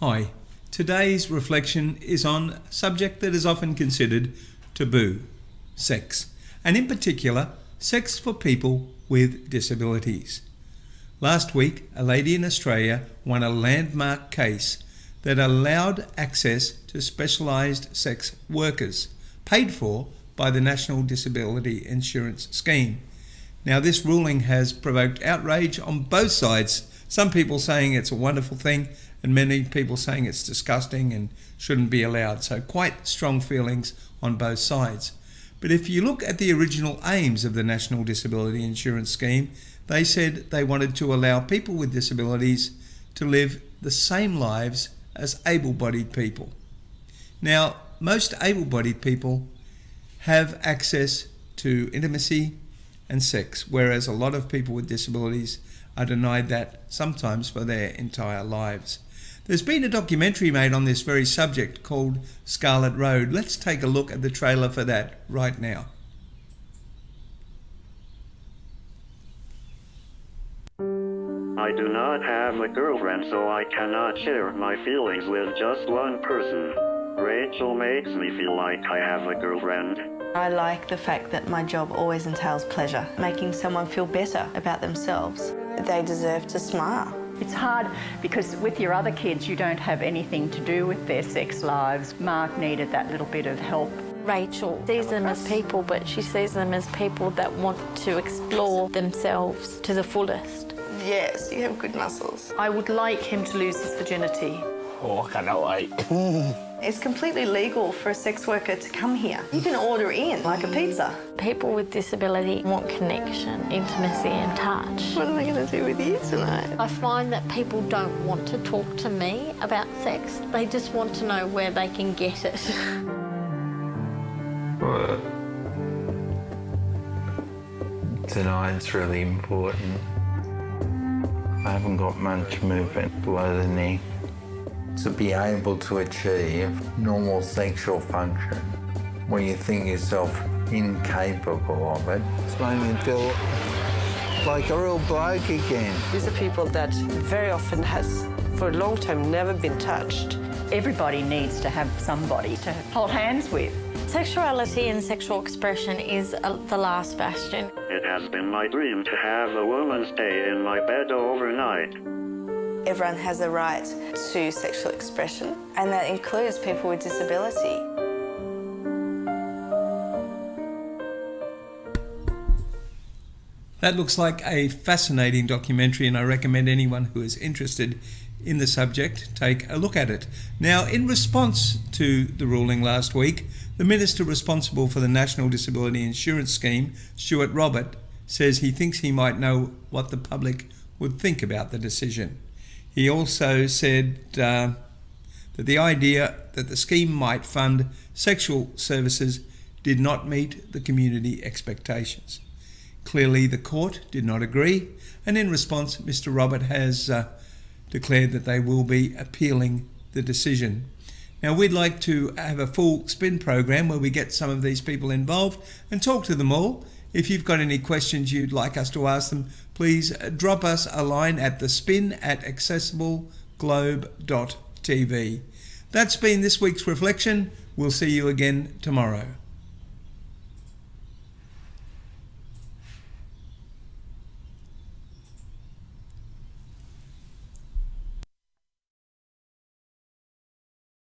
Hi, today's reflection is on a subject that is often considered taboo, sex, and in particular, sex for people with disabilities. Last week, a lady in Australia won a landmark case that allowed access to specialised sex workers, paid for by the National Disability Insurance Scheme. Now, this ruling has provoked outrage on both sides. Some people saying it's a wonderful thing and many people saying it's disgusting and shouldn't be allowed. So quite strong feelings on both sides. But if you look at the original aims of the National Disability Insurance Scheme, they said they wanted to allow people with disabilities to live the same lives as able-bodied people. Now, most able-bodied people have access to intimacy and sex, whereas a lot of people with disabilities are denied that sometimes for their entire lives. There's been a documentary made on this very subject called Scarlet Road. Let's take a look at the trailer for that right now. I do not have a girlfriend, so I cannot share my feelings with just one person. Rachel makes me feel like I have a girlfriend. I like the fact that my job always entails pleasure, making someone feel better about themselves. They deserve to smile. It's hard because with your other kids you don't have anything to do with their sex lives. Mark needed that little bit of help. Rachel sees them as people, but she sees them as people that want to explore themselves to the fullest. Yes, you have good muscles. I would like him to lose his virginity. Oh, I cannot wait. It's completely legal for a sex worker to come here. You can order in like a pizza. People with disability want connection, intimacy and touch. What am I going to do with you tonight? I find that people don't want to talk to me about sex. They just want to know where they can get it. Well, tonight's really important. I haven't got much movement below the knee. To be able to achieve normal sexual function when you think yourself incapable of it, it's made me feel like a real bloke again. These are people that very often has, for a long time, never been touched. Everybody needs to have somebody to hold hands with. Sexuality and sexual expression is the last bastion. It has been my dream to have a woman stay in my bed overnight. Everyone has a right to sexual expression, and that includes people with disability. That looks like a fascinating documentary, and I recommend anyone who is interested in the subject take a look at it. Now, in response to the ruling last week, the Minister responsible for the National Disability Insurance Scheme, Stuart Robert, says he thinks he might know what the public would think about the decision. He also said that the idea that the scheme might fund sexual services did not meet the community expectations. Clearly, the court did not agree, and in response, Mr. Robert has declared that they will be appealing the decision. Now, we'd like to have a full spin program where we get some of these people involved and talk to them all. If you've got any questions you'd like us to ask them, please drop us a line at thespin@accessibleglobe.tv. That's been this week's reflection. We'll see you again tomorrow.